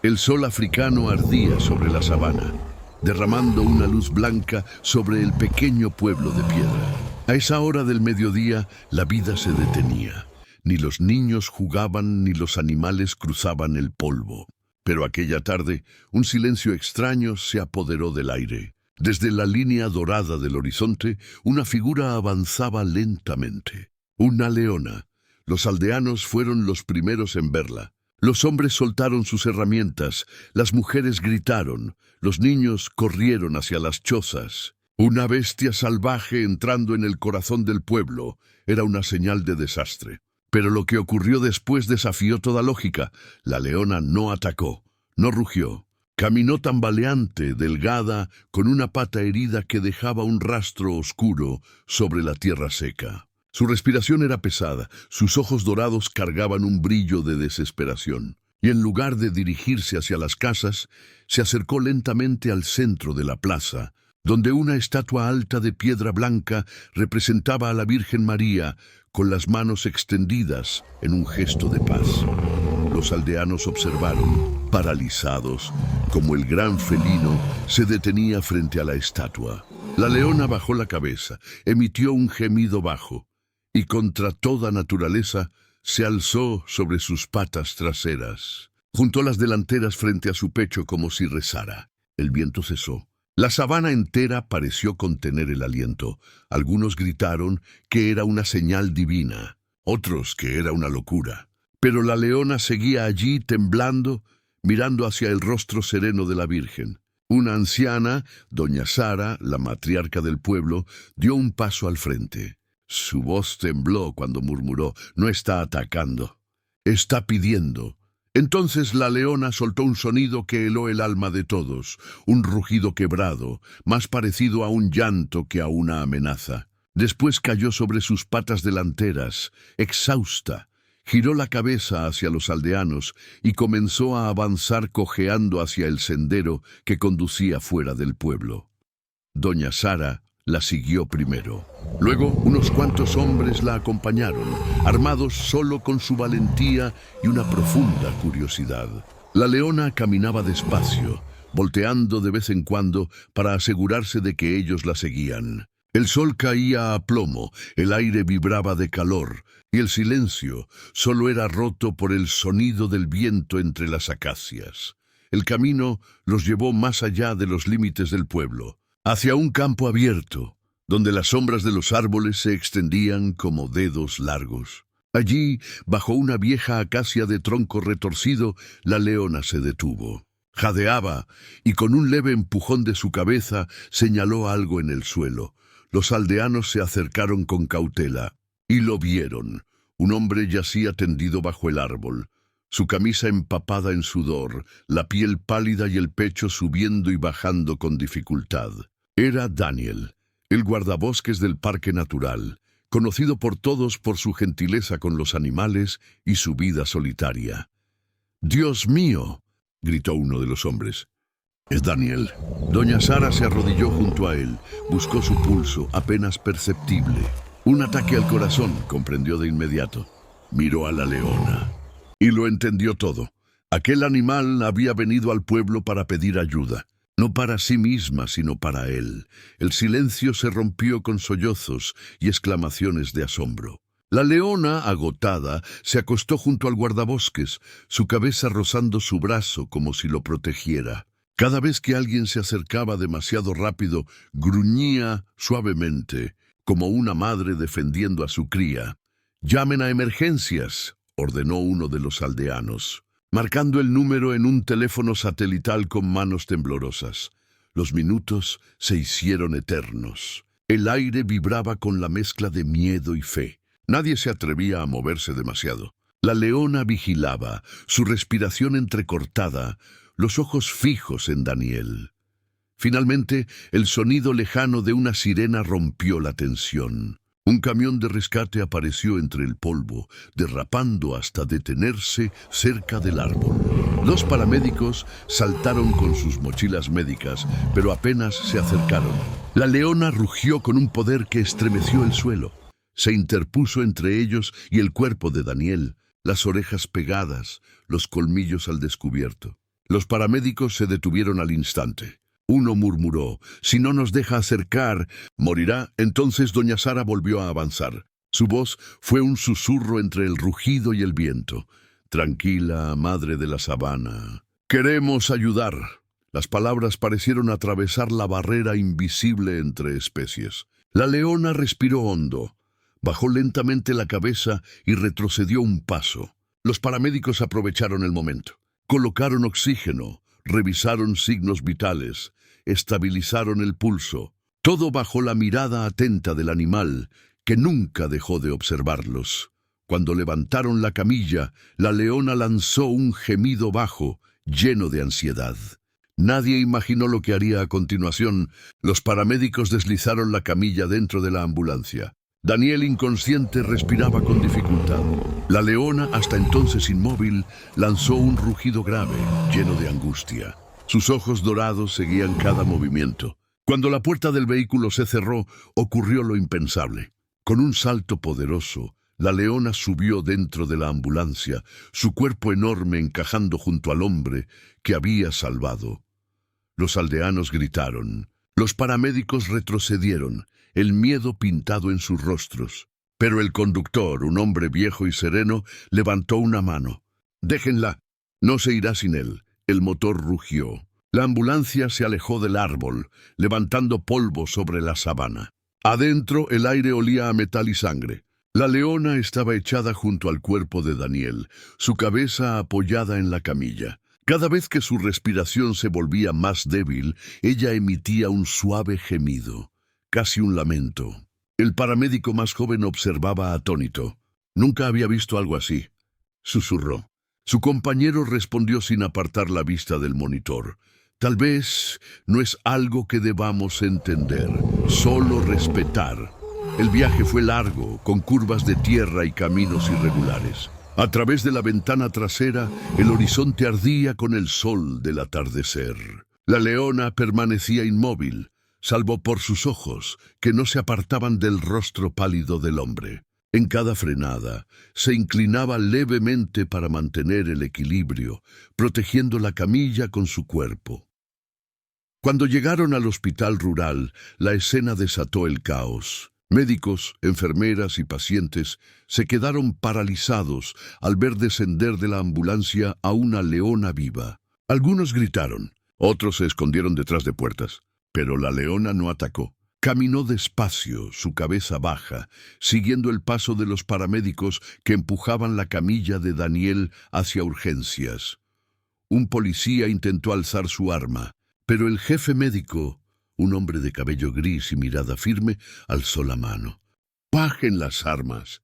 El sol africano ardía sobre la sabana, derramando una luz blanca sobre el pequeño pueblo de piedra. A esa hora del mediodía, la vida se detenía. Ni los niños jugaban ni los animales cruzaban el polvo. Pero aquella tarde, un silencio extraño se apoderó del aire. Desde la línea dorada del horizonte, una figura avanzaba lentamente. Una leona. Los aldeanos fueron los primeros en verla. Los hombres soltaron sus herramientas, las mujeres gritaron, los niños corrieron hacia las chozas. Una bestia salvaje entrando en el corazón del pueblo era una señal de desastre. Pero lo que ocurrió después desafió toda lógica. La leona no atacó, no rugió. Caminó tambaleante, delgada, con una pata herida que dejaba un rastro oscuro sobre la tierra seca. Su respiración era pesada, sus ojos dorados cargaban un brillo de desesperación. Y en lugar de dirigirse hacia las casas, se acercó lentamente al centro de la plaza, donde una estatua alta de piedra blanca representaba a la Virgen María con las manos extendidas en un gesto de paz. Los aldeanos observaron, paralizados, como el gran felino se detenía frente a la estatua. La leona bajó la cabeza, emitió un gemido bajo, y contra toda naturaleza se alzó sobre sus patas traseras. Juntó las delanteras frente a su pecho como si rezara. El viento cesó. La sabana entera pareció contener el aliento. Algunos gritaron que era una señal divina, otros que era una locura. Pero la leona seguía allí temblando, mirando hacia el rostro sereno de la Virgen. Una anciana, doña Sara, la matriarca del pueblo, dio un paso al frente. Su voz tembló cuando murmuró: «No está atacando, está pidiendo». Entonces la leona soltó un sonido que heló el alma de todos, un rugido quebrado, más parecido a un llanto que a una amenaza. Después cayó sobre sus patas delanteras, exhausta, giró la cabeza hacia los aldeanos y comenzó a avanzar cojeando hacia el sendero que conducía fuera del pueblo. Doña Sara la siguió primero. Luego, unos cuantos hombres la acompañaron, armados solo con su valentía y una profunda curiosidad. La leona caminaba despacio, volteando de vez en cuando para asegurarse de que ellos la seguían. El sol caía a plomo, el aire vibraba de calor, y el silencio solo era roto por el sonido del viento entre las acacias. El camino los llevó más allá de los límites del pueblo, hacia un campo abierto, donde las sombras de los árboles se extendían como dedos largos. Allí, bajo una vieja acacia de tronco retorcido, la leona se detuvo. Jadeaba y con un leve empujón de su cabeza señaló algo en el suelo. Los aldeanos se acercaron con cautela y lo vieron. Un hombre yacía tendido bajo el árbol, su camisa empapada en sudor, la piel pálida y el pecho subiendo y bajando con dificultad. Era Daniel, el guardabosques del Parque Natural, conocido por todos por su gentileza con los animales y su vida solitaria. «¡Dios mío!», gritó uno de los hombres. «Es Daniel». Doña Sara se arrodilló junto a él, buscó su pulso, apenas perceptible. Un ataque al corazón, comprendió de inmediato. Miró a la leona y lo entendió todo. Aquel animal había venido al pueblo para pedir ayuda. No para sí misma, sino para él. El silencio se rompió con sollozos y exclamaciones de asombro. La leona, agotada, se acostó junto al guardabosques, su cabeza rozando su brazo como si lo protegiera. Cada vez que alguien se acercaba demasiado rápido, gruñía suavemente, como una madre defendiendo a su cría. «Llamen a emergencias», ordenó uno de los aldeanos, marcando el número en un teléfono satelital con manos temblorosas. Los minutos se hicieron eternos. El aire vibraba con la mezcla de miedo y fe. Nadie se atrevía a moverse demasiado. La leona vigilaba, su respiración entrecortada, los ojos fijos en Daniel. Finalmente, el sonido lejano de una sirena rompió la tensión. Un camión de rescate apareció entre el polvo, derrapando hasta detenerse cerca del árbol. Los paramédicos saltaron con sus mochilas médicas, pero apenas se acercaron. La leona rugió con un poder que estremeció el suelo. Se interpuso entre ellos y el cuerpo de Daniel, las orejas pegadas, los colmillos al descubierto. Los paramédicos se detuvieron al instante. Uno murmuró: «Si no nos deja acercar, morirá». Entonces doña Sara volvió a avanzar. Su voz fue un susurro entre el rugido y el viento. «Tranquila, madre de la sabana. Queremos ayudar». Las palabras parecieron atravesar la barrera invisible entre especies. La leona respiró hondo, bajó lentamente la cabeza y retrocedió un paso. Los paramédicos aprovecharon el momento. Colocaron oxígeno, revisaron signos vitales, estabilizaron el pulso. Todo bajo la mirada atenta del animal, que nunca dejó de observarlos. Cuando levantaron la camilla, la leona lanzó un gemido bajo, lleno de ansiedad. Nadie imaginó lo que haría a continuación. Los paramédicos deslizaron la camilla dentro de la ambulancia. Daniel, inconsciente, respiraba con dificultad. La leona, hasta entonces inmóvil, lanzó un rugido grave, lleno de angustia. Sus ojos dorados seguían cada movimiento. Cuando la puerta del vehículo se cerró, ocurrió lo impensable. Con un salto poderoso, la leona subió dentro de la ambulancia, su cuerpo enorme encajando junto al hombre que había salvado. Los aldeanos gritaron. Los paramédicos retrocedieron, el miedo pintado en sus rostros. Pero el conductor, un hombre viejo y sereno, levantó una mano. «Déjenla, no se irá sin él». El motor rugió. La ambulancia se alejó del árbol, levantando polvo sobre la sabana. Adentro el aire olía a metal y sangre. La leona estaba echada junto al cuerpo de Daniel, su cabeza apoyada en la camilla. Cada vez que su respiración se volvía más débil, ella emitía un suave gemido, casi un lamento. El paramédico más joven observaba atónito. «Nunca había visto algo así», susurró. Su compañero respondió sin apartar la vista del monitor. «Tal vez no es algo que debamos entender, solo respetar». El viaje fue largo, con curvas de tierra y caminos irregulares. A través de la ventana trasera, el horizonte ardía con el sol del atardecer. La leona permanecía inmóvil, salvo por sus ojos, que no se apartaban del rostro pálido del hombre. En cada frenada, se inclinaba levemente para mantener el equilibrio, protegiendo la camilla con su cuerpo. Cuando llegaron al hospital rural, la escena desató el caos. Médicos, enfermeras y pacientes se quedaron paralizados al ver descender de la ambulancia a una leona viva. Algunos gritaron, otros se escondieron detrás de puertas, pero la leona no atacó. Caminó despacio, su cabeza baja, siguiendo el paso de los paramédicos que empujaban la camilla de Daniel hacia urgencias. Un policía intentó alzar su arma, pero el jefe médico, un hombre de cabello gris y mirada firme, alzó la mano. «Bajen las armas»,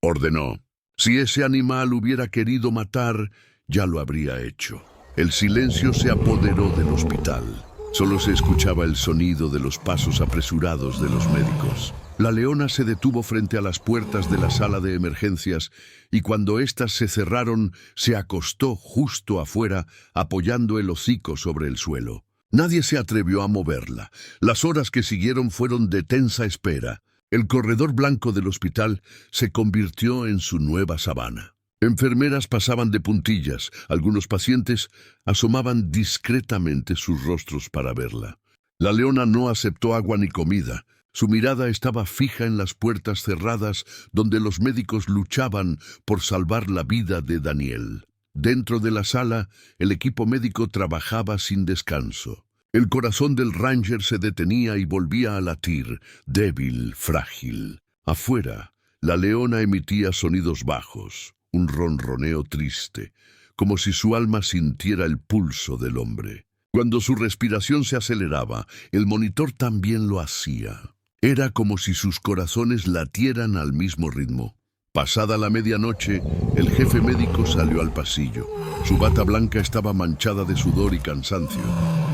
ordenó. Si ese animal hubiera querido matar, ya lo habría hecho. El silencio se apoderó del hospital. Solo se escuchaba el sonido de los pasos apresurados de los médicos. La leona se detuvo frente a las puertas de la sala de emergencias y cuando éstas se cerraron, se acostó justo afuera, apoyando el hocico sobre el suelo. Nadie se atrevió a moverla. Las horas que siguieron fueron de tensa espera. El corredor blanco del hospital se convirtió en su nueva sabana. Enfermeras pasaban de puntillas, algunos pacientes asomaban discretamente sus rostros para verla. La leona no aceptó agua ni comida. Su mirada estaba fija en las puertas cerradas donde los médicos luchaban por salvar la vida de Daniel. Dentro de la sala, el equipo médico trabajaba sin descanso. El corazón del Ranger se detenía y volvía a latir, débil, frágil. Afuera, la leona emitía sonidos bajos, un ronroneo triste, como si su alma sintiera el pulso del hombre. Cuando su respiración se aceleraba, el monitor también lo hacía. Era como si sus corazones latieran al mismo ritmo. Pasada la medianoche, el jefe médico salió al pasillo. Su bata blanca estaba manchada de sudor y cansancio.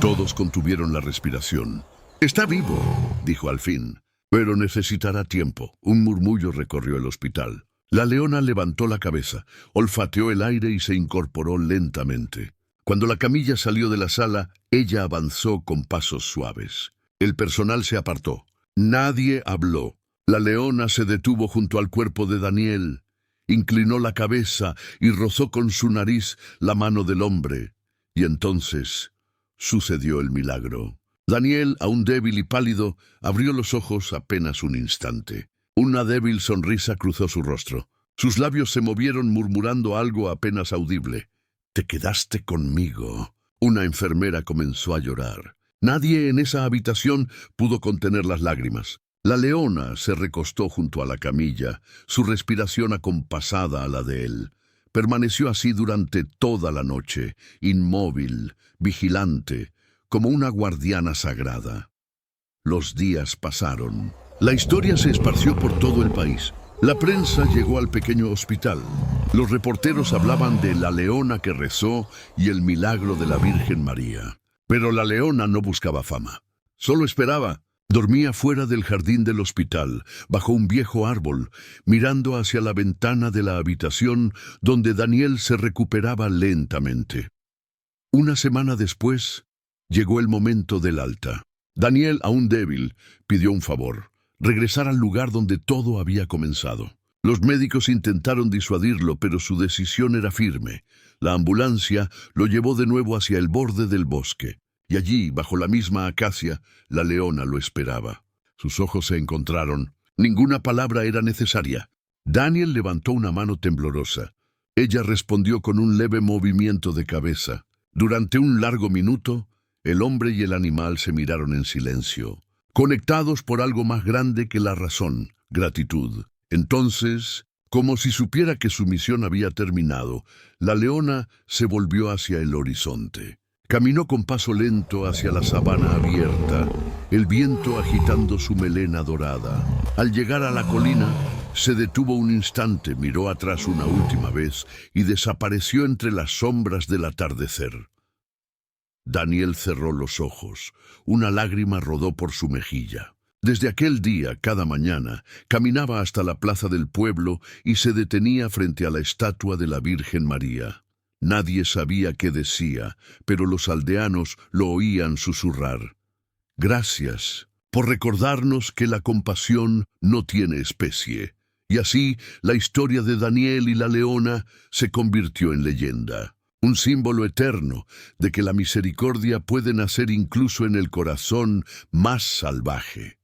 Todos contuvieron la respiración. «Está vivo», dijo al fin, «pero necesitará tiempo». Un murmullo recorrió el hospital. La leona levantó la cabeza, olfateó el aire y se incorporó lentamente. Cuando la camilla salió de la sala, ella avanzó con pasos suaves. El personal se apartó. Nadie habló. La leona se detuvo junto al cuerpo de Daniel, inclinó la cabeza y rozó con su nariz la mano del hombre. Y entonces sucedió el milagro. Daniel, aún débil y pálido, abrió los ojos apenas un instante. Una débil sonrisa cruzó su rostro. Sus labios se movieron murmurando algo apenas audible. «Te quedaste conmigo». Una enfermera comenzó a llorar. Nadie en esa habitación pudo contener las lágrimas. La leona se recostó junto a la camilla, su respiración acompasada a la de él. Permaneció así durante toda la noche, inmóvil, vigilante, como una guardiana sagrada. Los días pasaron. La historia se esparció por todo el país. La prensa llegó al pequeño hospital. Los reporteros hablaban de la leona que rezó y el milagro de la Virgen María. Pero la leona no buscaba fama. Solo esperaba. Dormía fuera del jardín del hospital, bajo un viejo árbol, mirando hacia la ventana de la habitación donde Daniel se recuperaba lentamente. Una semana después, llegó el momento del alta. Daniel, aún débil, pidió un favor: regresar al lugar donde todo había comenzado. Los médicos intentaron disuadirlo, pero su decisión era firme. La ambulancia lo llevó de nuevo hacia el borde del bosque. Y allí, bajo la misma acacia, la leona lo esperaba. Sus ojos se encontraron. Ninguna palabra era necesaria. Daniel levantó una mano temblorosa. Ella respondió con un leve movimiento de cabeza. Durante un largo minuto, el hombre y el animal se miraron en silencio, conectados por algo más grande que la razón: gratitud. Entonces, como si supiera que su misión había terminado, la leona se volvió hacia el horizonte. Caminó con paso lento hacia la sabana abierta, el viento agitando su melena dorada. Al llegar a la colina, se detuvo un instante, miró atrás una última vez y desapareció entre las sombras del atardecer. Daniel cerró los ojos. Una lágrima rodó por su mejilla. Desde aquel día, cada mañana, caminaba hasta la plaza del pueblo y se detenía frente a la estatua de la Virgen María. Nadie sabía qué decía, pero los aldeanos lo oían susurrar: «Gracias por recordarnos que la compasión no tiene especie». Y así, la historia de Daniel y la leona se convirtió en leyenda. Un símbolo eterno de que la misericordia puede nacer incluso en el corazón más salvaje.